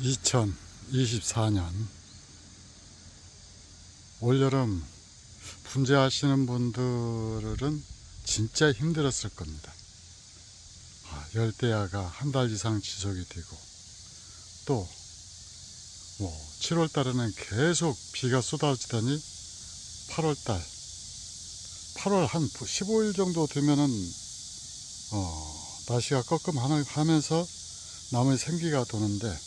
2024년 올여름 분재하시는 분들은 진짜 힘들었을 겁니다. 열대야가 한 달 이상 지속이 되고 또 7월 달에는 계속 비가 쏟아지더니 8월 한 15일 정도 되면은 날씨가 꺾음하면서 나무에 생기가 도는데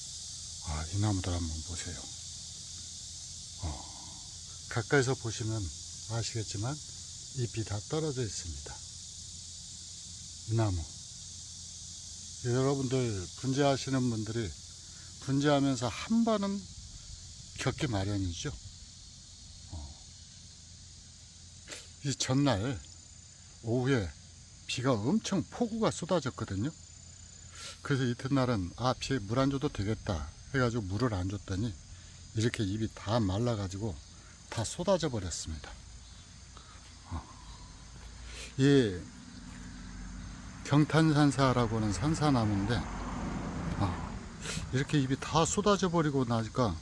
이 나무들 한번 보세요. 가까이서 보시면 아시겠지만 잎이 다 떨어져 있습니다. 이 나무 여러분들 분재하시는 분들이 분재하면서 한 번은 겪기 마련이죠. 이 전날 오후에 비가 엄청 폭우가 쏟아졌거든요. 그래서 이튿날은 비에 물 안 줘도 되겠다 해가지고 물을 안 줬더니 이렇게 잎이 다 말라가지고 다 쏟아져 버렸습니다. 이 경탄산사라고 하는 산사나무인데 이렇게 잎이 다 쏟아져 버리고 나니까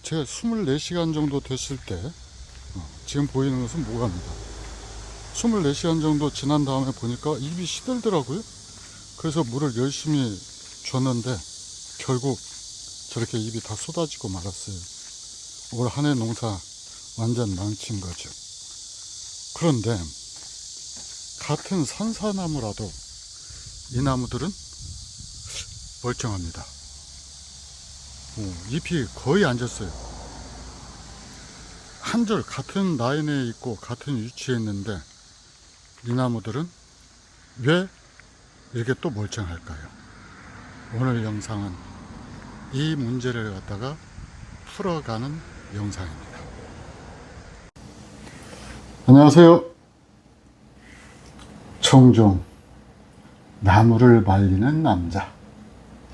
제가 24시간 정도 됐을 때 지금 보이는 것은 모가입니다. 24시간 정도 지난 다음에 보니까 잎이 시들더라고요. 그래서 물을 열심히 줬는데 결국 저렇게 잎이 다 쏟아지고 말았어요. 올 한 해 농사 완전 망친 거죠. 그런데 같은 산사나무라도 이 나무들은 멀쩡합니다. 잎이 거의 안 졌어요. 한 줄 같은 라인에 있고 같은 위치에 있는데 이 나무들은 왜 이렇게 또 멀쩡할까요? 오늘 영상은 이 문제를 갖다가 풀어가는 영상입니다. 안녕하세요. 청종 나무를 말리는 남자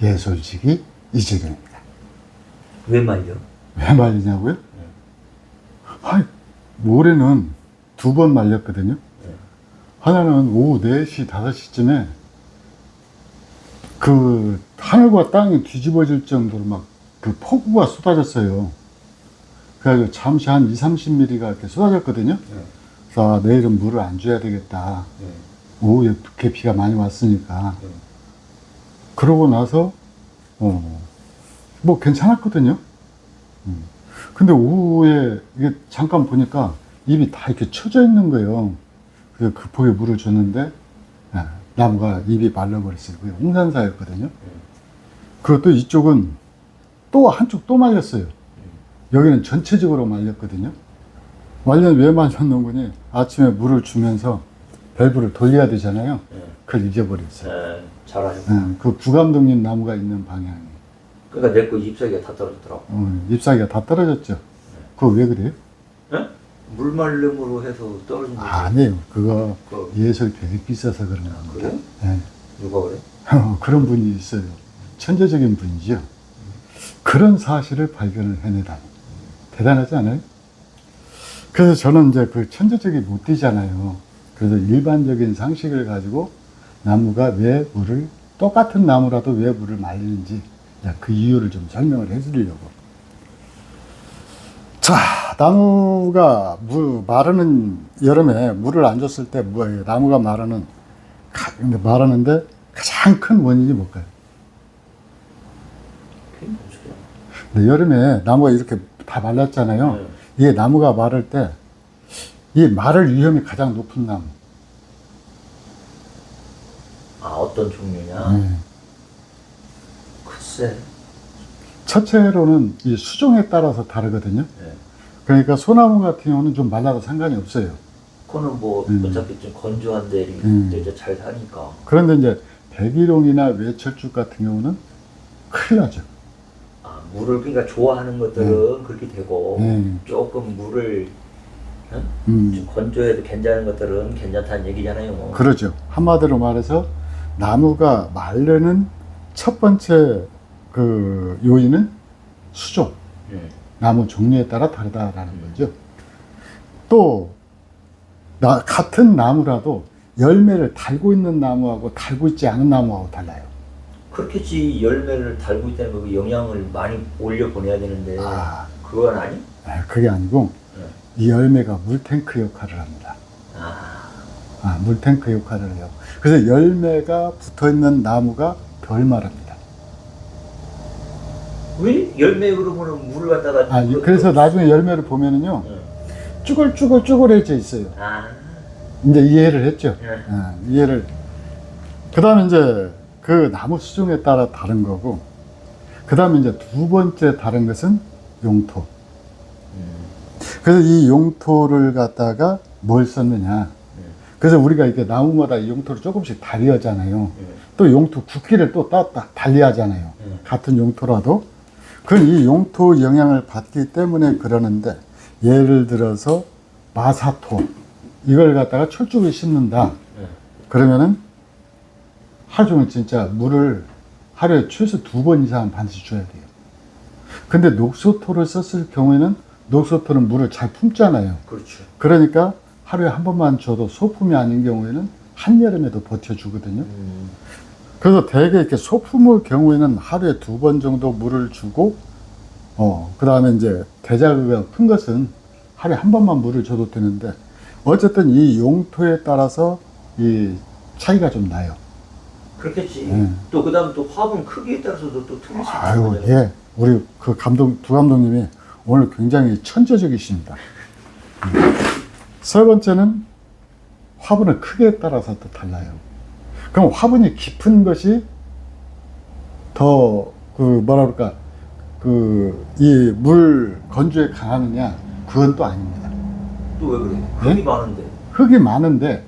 예솔직이 이재경입니다. 왜 말려? 왜 말리냐고요? 올해는 2번 말렸거든요. 하나는 오후 4시, 5시쯤에 그 하늘과 땅이 뒤집어질 정도로 막 그 폭우가 쏟아졌어요. 그래가지고 잠시 한 20-30mm가 이렇게 쏟아졌거든요. 그래서 내일은 물을 안 줘야 되겠다. 오후에 그렇게 비가 많이 왔으니까. 그러고 나서 괜찮았거든요. 근데 오후에 이게 잠깐 보니까 잎이 다 이렇게 쳐져 있는 거예요. 그래서 급하게 물을 줬는데 나무가 잎이 말라버렸어요. 그게 홍산사였거든요. 그리고 또 이쪽은 또 한쪽 또 말렸어요. 여기는 전체적으로 말렸거든요. 왜 말렸는 거니? 아침에 물을 주면서 밸브를 돌려야 되잖아요. 그걸 잊어버렸어요. 잘하셨구나. 그 부감독님 나무가 있는 방향이. 그러니까 내 거 잎사귀가 다 떨어졌더라고. 잎사귀가 다 떨어졌죠. 그거 왜 그래요? 물말름으로 해서 떨어진 거지. 아니에요. 그거 예솔 되게 비싸서 그런 겁니다. 그래? 네. 누가 그래? 그런 분이 있어요. 천재적인 분이죠. 그런 사실을 발견을 해내다니. 대단하지 않아요? 그래서 저는 이제 그 천재적이 못 되잖아요. 그래서 일반적인 상식을 가지고 나무가 왜 똑같은 나무라도 왜 물을 말리는지 그 이유를 좀 설명을 해드리려고. 자, 나무가 마르는 여름에 물을 안 줬을 때 나무가 마르는데 가장 큰 원인이 뭘까요? 근데 여름에 나무가 이렇게 다 말랐잖아요. 이게 나무가 마를 때 이 마를 위험이 가장 높은 나무. 어떤 종류냐? 글쎄. 첫째로는 이 수종에 따라서 다르거든요. 그러니까 소나무 같은 경우는 좀 말라도 상관이 없어요. 그거는 어차피 좀 건조한 데 이제 잘 사니까. 그런데 이제 백일홍이나 외철쭉 같은 경우는 큰일 나죠. 물을 그러니까 좋아하는 것들은 그렇게 되고 조금 물을 좀 건조해도 괜찮은 것들은 괜찮다는 얘기잖아요. 그러죠. 한마디로 말해서 나무가 마르는 첫 번째 그 요인은 수종. 나무 종류에 따라 다르다라는 거죠. 또 같은 나무라도 열매를 달고 있는 나무하고 달고 있지 않은 나무하고 달라요. 그렇겠지. 열매를 달고 있다는 거 영양을 많이 올려 보내야 되는데 그건 아니? 그게 아니고 이 열매가 물탱크 역할을 합니다. 물탱크 역할을 해요. 그래서 열매가 붙어있는 나무가 덜 마릅니다. 왜? 열매 그러면은 물을 갖다가 그래서 나중에 열매를 보면은요 쭈글쭈글쭈글해져 있어요. 이제 이해를 했죠. 이해를. 그 다음에 이제 그 나무 수종에 따라 다른 거고, 그 다음에 이제 두 번째 다른 것은 용토. 그래서 이 용토를 갖다가 뭘 썼느냐. 그래서 우리가 이렇게 나무마다 이 용토를 조금씩 달리하잖아요. 또 용토 굵기를 또 달리하잖아요. 같은 용토라도. 그건 이 용토 영향을 받기 때문에 그러는데, 예를 들어서 마사토 이걸 갖다가 철쭉을 심는다. 그러면은 하루 종일 진짜 물을 하루에 최소 2번 이상은 반드시 줘야 돼요. 근데 녹소토를 썼을 경우에는 녹소토는 물을 잘 품잖아요. 그렇죠. 그러니까 하루에 한 번만 줘도 소품이 아닌 경우에는 한여름에도 버텨주거든요. 그래서 대개 이렇게 소품의 경우에는 하루에 2번 정도 물을 주고, 그 다음에 이제 대자그가 큰 것은 하루에 한 번만 물을 줘도 되는데, 어쨌든 이 용토에 따라서 이 차이가 좀 나요. 그렇겠지. 또 그다음 또 화분 크기에 따라서도 또 틀릴 수 아유, 있는 예. 우리 그 부감독님이 오늘 굉장히 천재적이십니다. 세 번째는 화분의 크기에 따라서 또 달라요. 그럼 화분이 깊은 것이 더 뭐라 그럴까, 이 물 건조에 강하느냐, 그건 또 아닙니다. 또 왜 그래? 흙이 많은데. 흙이 많은데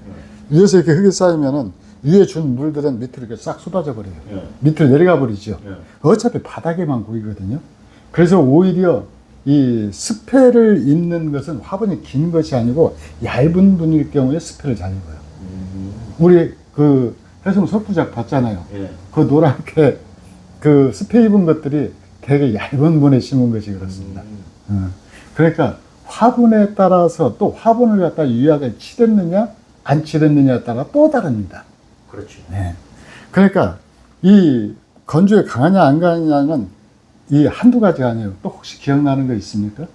위에서 이렇게 흙이 쌓이면은 위에 준 물들은 밑으로 이렇게 싹 쏟아져 버려요. 밑으로 내려가 버리죠. 어차피 바닥에만 고이거든요. 그래서 오히려 이 스패를 입는 것은 화분이 긴 것이 아니고 얇은 분일 경우에 스패를 잘 입어요. 우리 그 해성 석부작 봤잖아요. 그 노랗게 그 스패 입은 것들이 되게 얇은 분에 심은 것이 그렇습니다. 그러니까 화분에 따라서 또 화분을 갖다 유약에 칠했느냐 안 칠했느냐에 따라 또 다릅니다. 그렇죠. 네. 그러니까 이 건조에 강하냐 안 강하냐는 이 한두 가지가 아니에요. 또 혹시 기억나는 거 있습니까?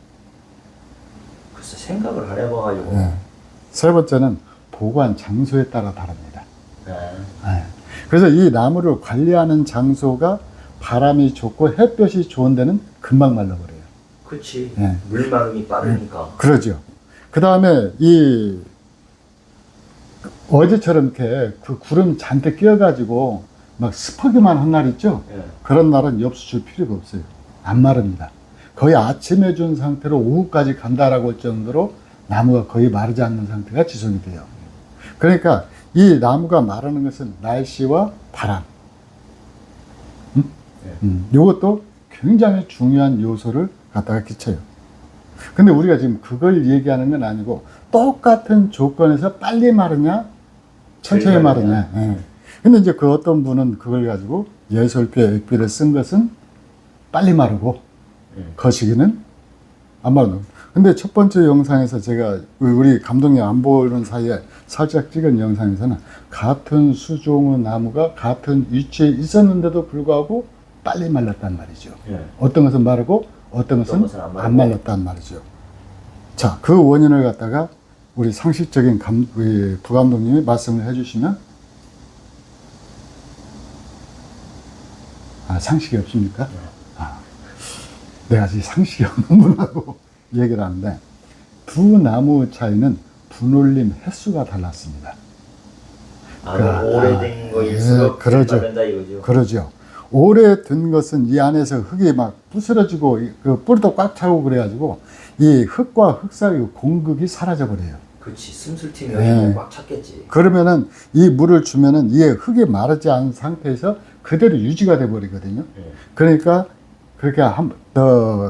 글쎄 생각을 안 해봐가지고. 네. 세 번째는 보관 장소에 따라 다릅니다. 네. 그래서 이 나무를 관리하는 장소가 바람이 좋고 햇볕이 좋은 데는 금방 말라버려요. 그렇지. 네. 물 마름이 빠르니까. 그러죠. 그 다음에 이 어제처럼 이렇게 그 구름 잔뜩 끼어가지고 막 습하기만 한 날 있죠? 그런 날은 엽수 줄 필요가 없어요. 안 마릅니다. 거의 아침에 준 상태로 오후까지 간다라고 할 정도로 나무가 거의 마르지 않는 상태가 지속이 돼요. 그러니까 이 나무가 마르는 것은 날씨와 바람. 이것도 굉장히 중요한 요소를 갖다가 끼쳐요. 근데 우리가 지금 그걸 얘기하는 건 아니고 똑같은 조건에서 빨리 마르냐 천천히 마르냐. 근데 이제 그 어떤 분은 그걸 가지고 예솔표 액비를 쓴 것은 빨리 마르고 거시기는 안 마르는. 근데 첫 번째 영상에서 제가 우리 감독님 안 보는 사이에 살짝 찍은 영상에서는 같은 수종의 나무가 같은 위치에 있었는데도 불구하고 빨리 말랐단 말이죠. 어떤 것은 마르고 어떤 것은 안 말랐단 말이죠. 자, 그 원인을 갖다가 우리 상식적인 우리 부감독님이 말씀을 해주시면, 상식이 없습니까? 내가 지금 상식이 없는 분하고 얘기를 하는데, 두 나무 차이는 분올림 횟수가 달랐습니다. 오래된 거일수록 그러죠. 이거죠. 그러죠. 오래된 것은 이 안에서 흙이 막 부스러지고 그 뿌리도 꽉 차고 그래가지고 이 흙과 흙 사이 공극이 사라져 버려요. 그렇지. 숨슬팀이 꽉 찼겠지. 그러면은 이 물을 주면은 이게 흙이 마르지 않은 상태에서 그대로 유지가 돼 버리거든요. 그러니까 그렇게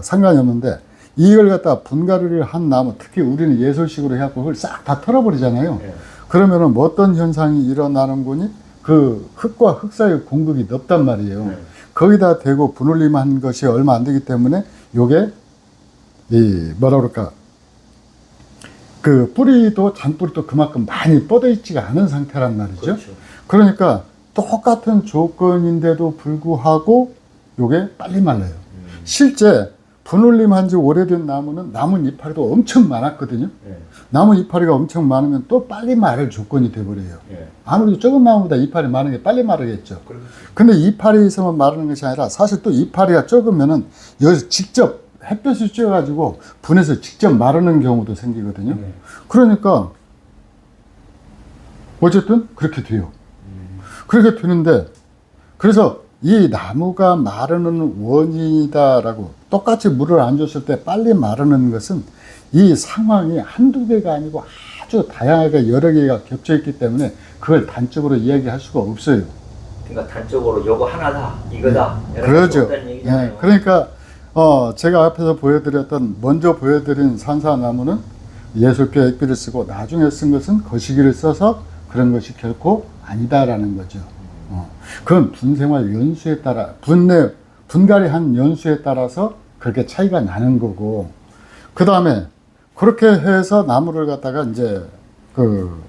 상관이 없는데, 이걸 갖다 분갈이를 한 나무, 특히 우리는 예솔식으로 해갖고 그걸 싹 다 털어버리잖아요. 그러면은 뭐 어떤 현상이 일어나는 거니? 그 흙과 흙 사이 공극이 넓단 말이에요. 거기다 대고 분올림한 것이 얼마 안 되기 때문에 요게 뭐라 그럴까, 그 뿌리도 잔뿌리도 그만큼 많이 뻗어 있지가 않은 상태란 말이죠. 그렇죠. 그러니까 똑같은 조건인데도 불구하고 요게 빨리 말라요. 실제 분울림한 지 오래된 나무는 나무 이파리도 엄청 많았거든요. 예. 나무 이파리가 엄청 많으면 또 빨리 마를 조건이 돼버려요. 예. 아무래도 적은 나무보다 이파리 많은 게 빨리 마르겠죠. 그렇죠. 근데 이파리 있으면 마르는 것이 아니라 사실 또 이파리가 적으면은 여기서 직접 햇볕을 쬐가지고 분해서 직접 마르는 경우도 생기거든요. 네. 그러니까 어쨌든 그렇게 돼요. 그렇게 되는데 그래서 이 나무가 마르는 원인이다라고 똑같이 물을 안 줬을 때 빨리 마르는 것은 이 상황이 한두 개가 아니고 아주 다양하게 여러 개가 겹쳐 있기 때문에 그걸 단적으로 이야기할 수가 없어요. 그러니까 단적으로 요거 하나다, 이거다. 그러죠. 얘기잖아요. 네, 그러니까 제가 앞에서 보여드렸던 먼저 보여드린 산사나무는 예술표 액비를 쓰고 나중에 쓴 것은 거시기를 써서 그런 것이 결코 아니다라는 거죠. 그건 분생활 연수에 따라 분갈이 한 연수에 따라서 그렇게 차이가 나는 거고, 그 다음에 그렇게 해서 나무를 갖다가 이제 그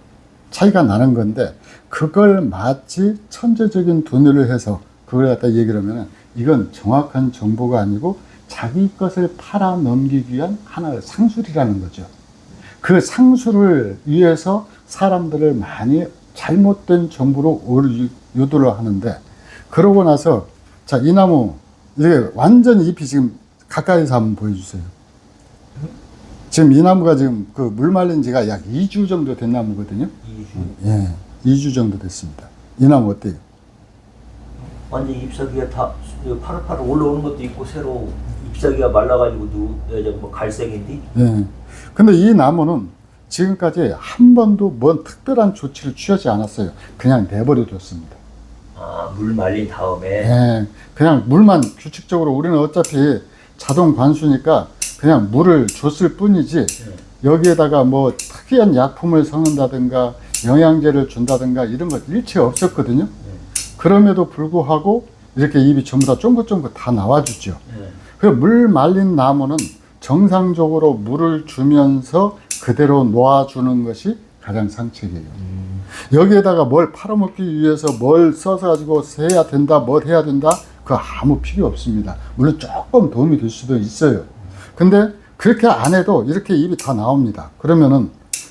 차이가 나는 건데, 그걸 마치 천재적인 분류를 해서 그걸 갖다 얘기를 하면 이건 정확한 정보가 아니고 자기 것을 팔아 넘기기 위한 하나의 상술이라는 거죠. 그 상술을 위해서 사람들을 많이 잘못된 정보로 유도를 하는데, 그러고 나서 자, 이 나무 이게 완전히 잎이 지금 가까이서 한번 보여주세요. 지금 이 나무가 지금 그 물 말린 지가 약 2주 정도 된 나무거든요. 2주. 예, 2주 정도 됐습니다. 이 나무 어때요? 완전 잎사귀가 다 파릇파릇 올라오는 것도 있고, 새로 잎사귀가 말라가지고 뭐 갈색인데. 예. 근데 이 나무는 지금까지 한 번도 뭔 특별한 조치를 취하지 않았어요. 그냥 내버려 뒀습니다. 아, 물 말린 다음에. 예. 그냥 물만 규칙적으로, 우리는 어차피 자동 관수니까 그냥 물을 줬을 뿐이지, 여기에다가 뭐 특이한 약품을 섞는다든가 영양제를 준다든가 이런 것 일체 없었거든요. 그럼에도 불구하고 이렇게 잎이 전부 다 쫑긋쫑긋 다 나와주죠. 그 물 말린 나무는 정상적으로 물을 주면서 그대로 놓아주는 것이 가장 상책이에요. 여기에다가 뭘 팔아먹기 위해서 뭘 써서 가지고 해야 된다, 뭘 해야 된다, 그거 아무 필요 없습니다. 물론 조금 도움이 될 수도 있어요. 근데 그렇게 안 해도 이렇게 잎이 다 나옵니다. 그러면은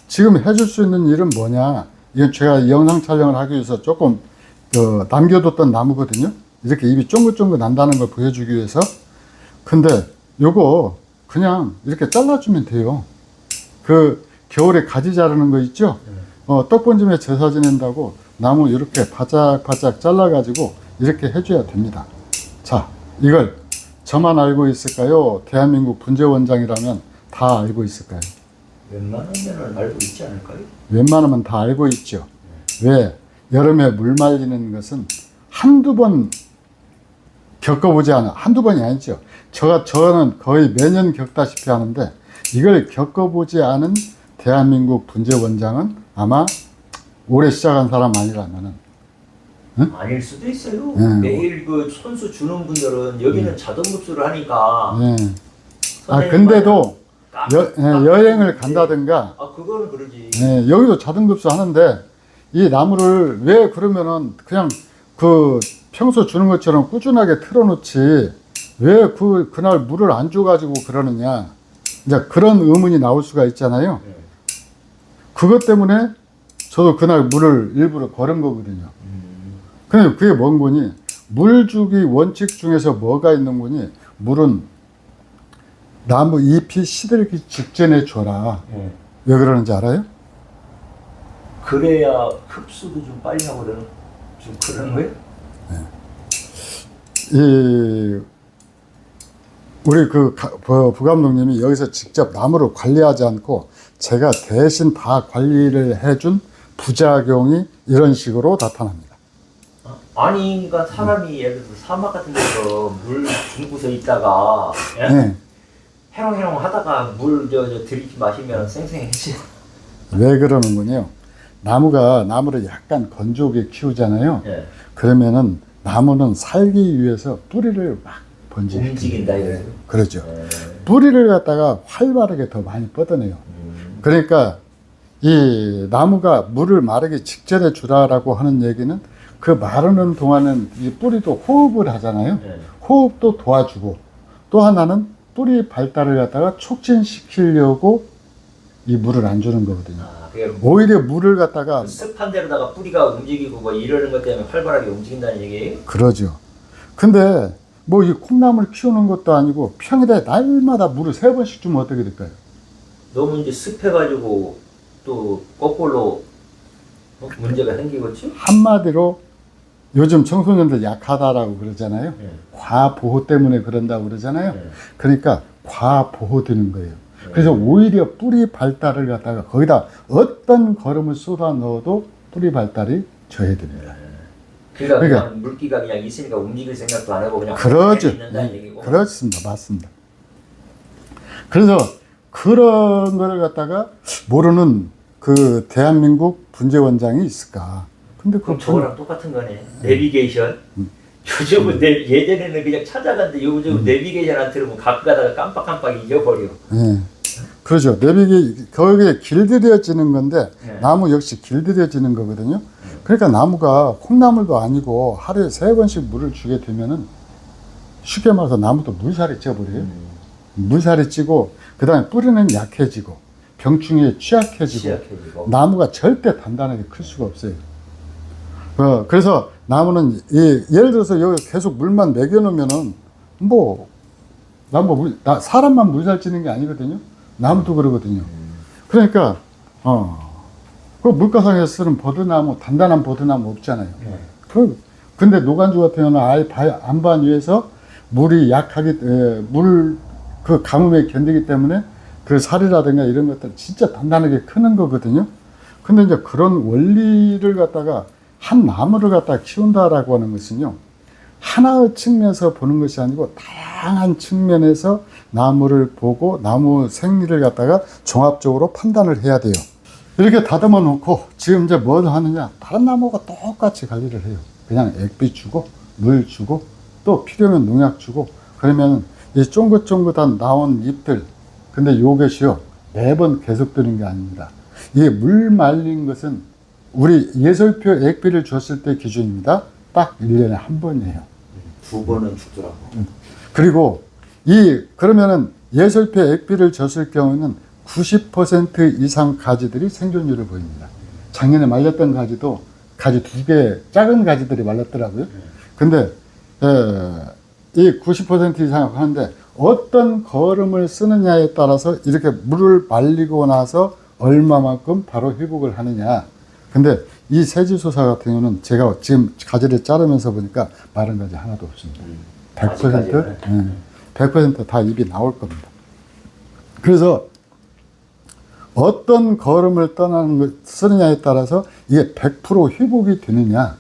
지금 해줄 수 있는 일은 뭐냐? 이건 제가 영상 촬영을 하기 위해서 조금 남겨뒀던 나무거든요. 이렇게 잎이 쫑긋쫑긋 난다는 걸 보여주기 위해서. 근데 요거 그냥 이렇게 잘라주면 돼요. 그 겨울에 가지 자르는 거 있죠? 떡번짐에 제사 지낸다고 나무 이렇게 바짝바짝 잘라가지고 이렇게 해줘야 됩니다. 자, 이걸 저만 알고 있을까요? 대한민국 분재원장이라면 다 알고 있을까요? 웬만하면 알고 있지 않을까요? 웬만하면 다 알고 있죠. 왜? 여름에 물 말리는 것은 한두 번 겪어보지 않아. 한두 번이 아니죠. 저는 거의 매년 겪다시피 하는데, 이걸 겪어보지 않은 대한민국 분재원장은 아마 올해 시작한 사람 아니라면은, 응? 아닐 수도 있어요. 네. 매일 그 손수 주는 분들은 여기는 자동급수를 하니까. 예. 근데도 여행을 간다든가, 그거는 그러지. 예, 여기도 자동급수 하는데, 이 나무를 왜 그러면은 그냥 그 평소 주는 것처럼 꾸준하게 틀어놓지, 왜 그날 물을 안 줘가지고 그러느냐. 이제 그런 의문이 나올 수가 있잖아요. 그것 때문에 저도 그날 물을 일부러 걸은 거거든요. 근데 그게 뭔 거니? 물 주기 원칙 중에서 뭐가 있는 거니? 물은 나무 잎이 시들기 직전에 줘라. 왜 그러는지 알아요? 그래야 흡수도 좀 빨리 하고 좀 그런 거예요? 우리 부감독님이 여기서 직접 나무를 관리하지 않고 제가 대신 다 관리를 해준 부작용이 이런 식으로 나타납니다. 아니, 그러니까 사람이 예를 들어서 사막 같은 데서 물 담고서 있다가, 예? 네. 해롱해롱 하다가 물 들이키 마시면 쌩쌩해지. 왜 그러는군요. 나무를 약간 건조하게 키우잖아요. 예. 그러면은 나무는 살기 위해서 뿌리를 막 번지게 움직인다 이거죠. 그렇죠. 뿌리를 갖다가 활발하게 더 많이 뻗어내요. 그러니까 이 나무가 물을 마르기 직전에 주라라고 하는 얘기는 그 마르는 동안은 이 뿌리도 호흡을 하잖아요. 네. 호흡도 도와주고 또 하나는 뿌리 발달을 갖다가 촉진시키려고 이 물을 안 주는 거거든요. 아, 그게 오히려 물을 갖다가 습한 데로다가 뿌리가 움직이고 뭐 이러는 것 때문에 활발하게 움직인다는 얘기예요? 그러죠. 근데 뭐 이 콩나물 키우는 것도 아니고 평일에 날마다 물을 3번씩 주면 어떻게 될까요? 너무 이제 습해가지고 또 거꾸로 문제가 생기겠지? 한마디로 요즘 청소년들 약하다라고 그러잖아요. 네. 과보호 때문에 그런다고 그러잖아요. 네. 그러니까 과보호되는 거예요. 그래서 오히려 뿌리 발달을 갖다가 거기다 어떤 거름을 쏟아 넣어도 뿌리 발달이 저해됩니다. 그러니까 그러니까 그냥 물기가 그냥 있으니까 움직일 생각도 안 하고 그냥 그러죠. 있는다는 얘기고. 그렇습니다. 맞습니다. 그래서 그런 걸 갖다가 모르는 그 대한민국 분재원장이 있을까? 근데 그럼 저거랑 똑같은 거네. 내비게이션. 요즘은 예전에는 그냥 찾아갔는데 요즘 내비게이션 안 틀으면 가끔 가다가 깜빡깜빡 잊어버려. 예. 그렇죠. 거기에 길들여지는 건데 네. 나무 역시 길들여지는 거거든요. 그러니까 나무가 콩나물도 아니고 하루에 3번씩 물을 주게 되면은 쉽게 말해서 나무도 물살이 쪄버려요. 물살이 찌고 그 다음에 뿌리는 약해지고 병충해에 취약해지고 나무가 절대 단단하게 클 수가 없어요. 그래서 나무는 예를 들어서 여기 계속 물만 먹여놓으면은 뭐 사람만 물살 찌는 게 아니거든요. 나무도 그러거든요. 그러니까 그 물가상에서 쓰는 버드나무, 단단한 버드나무 없잖아요. 근데 노간주 같은 경우는 아예 안반 위에서 물이 그 가뭄에 견디기 때문에 그 살이라든가 이런 것들 진짜 단단하게 크는 거거든요. 근데 이제 그런 원리를 갖다가 한 나무를 갖다가 키운다라고 하는 것은요, 하나의 측면에서 보는 것이 아니고 다양한 측면에서 나무를 보고 나무 생리를 갖다가 종합적으로 판단을 해야 돼요. 이렇게 다듬어 놓고 지금 이제 뭘 하느냐, 다른 나무가 똑같이 관리를 해요. 그냥 액비 주고 물 주고 또 필요하면 농약 주고 그러면 이 쫑긋쫑긋한 나온 잎들, 근데 이것이요 매번 계속되는 게 아닙니다. 이게 물 말린 것은 우리 예설표 액비를 줬을 때 기준입니다. 딱 1년에 한 번이에요. 2번은 죽더라고. 그리고 그러면은 예설표 액비를 줬을 경우는 90% 이상 가지들이 생존율을 보입니다. 작년에 말렸던 가지도 가지 2개 작은 가지들이 말렸더라고요. 근데 이 90% 이상 하는데 어떤 거름을 쓰느냐에 따라서 이렇게 물을 말리고 나서 얼마만큼 바로 회복을 하느냐. 근데 이 세지소사 같은 경우는 제가 지금 가지를 자르면서 보니까 마른 가지 하나도 없습니다. 100% 다 잎이 나올 겁니다. 그래서 어떤 거름을 쓰느냐에 따라서 이게 100% 회복이 되느냐,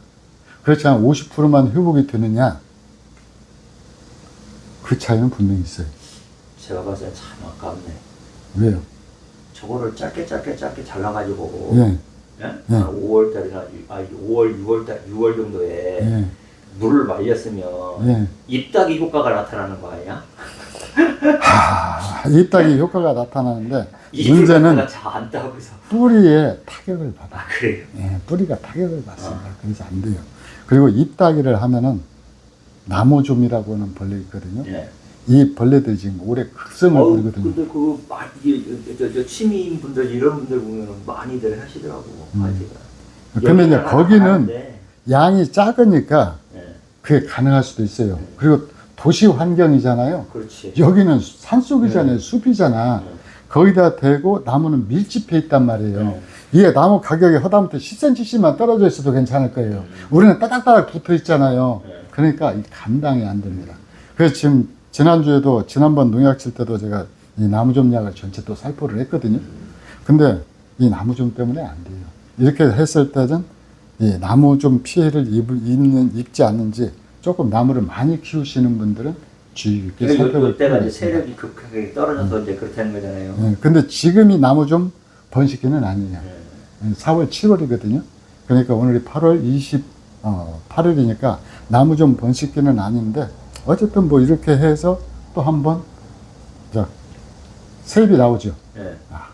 그렇지 않으면 50%만 회복이 되느냐, 그 차이는 분명히 있어요. 제가 봤을 때 참 아깝네. 왜요? 저거를 짧게 잘라가지고 예. 예? 5월달이나 6월 정도에 물을 말렸으면 잎따기 효과가 나타나는 거 아니야? 잎따기 효과가 나타나는데 문제는 잘안 따고 있어. 뿌리에 타격을 받아. 그래요? 예, 뿌리가 타격을 받습니다. 그래서 안 돼요. 그리고 잎따기를 하면은 나무좀이라고 하는 벌레 있거든요. 예. 이 벌레들이 지금 올해 극성을 부리거든요. 근데 취미인 분들 이런 분들 보면 많이들 하시더라고. 근데 이제 거기는 양이 작으니까 그게 가능할 수도 있어요. 그리고 도시 환경이잖아요. 그렇지. 여기는 산속이잖아요. 숲이잖아. 거기다 대고 나무는 밀집해 있단 말이에요. 이게 나무 가격이 허다못해 10cm씩만 떨어져 있어도 괜찮을 거예요. 우리는 따닥따닥 붙어 있잖아요. 그러니까 이 감당이 안 됩니다. 그래서 지난번 농약 칠 때도 제가 이 나무좀 약을 전체 또 살포를 했거든요. 근데 이 나무좀 때문에 안 돼요. 이렇게 했을 때는 이 나무좀 피해를 입지 않는지 조금 나무를 많이 키우시는 분들은 주의 깊게 살펴볼 때가 필요가 이제 세력이 급하게 떨어져서 이제 그렇다는 거잖아요. 네, 근데 지금이 나무좀 번식기는 아니에요. 4월, 7월이거든요. 그러니까 오늘이 8월 28일이니까 나무좀 번식기는 아닌데 어쨌든 뭐 이렇게 해서 또 한번 새잎이 나오죠.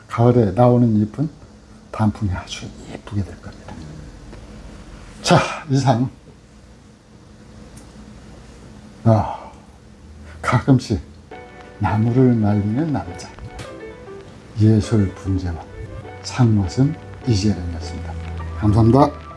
가을에 나오는 잎은 단풍이 아주 예쁘게 될 겁니다. 자, 이상 가끔씩 나무를 날리는 남자. 예술 분재원 상맛은 이재령이었습니다. 감사합니다.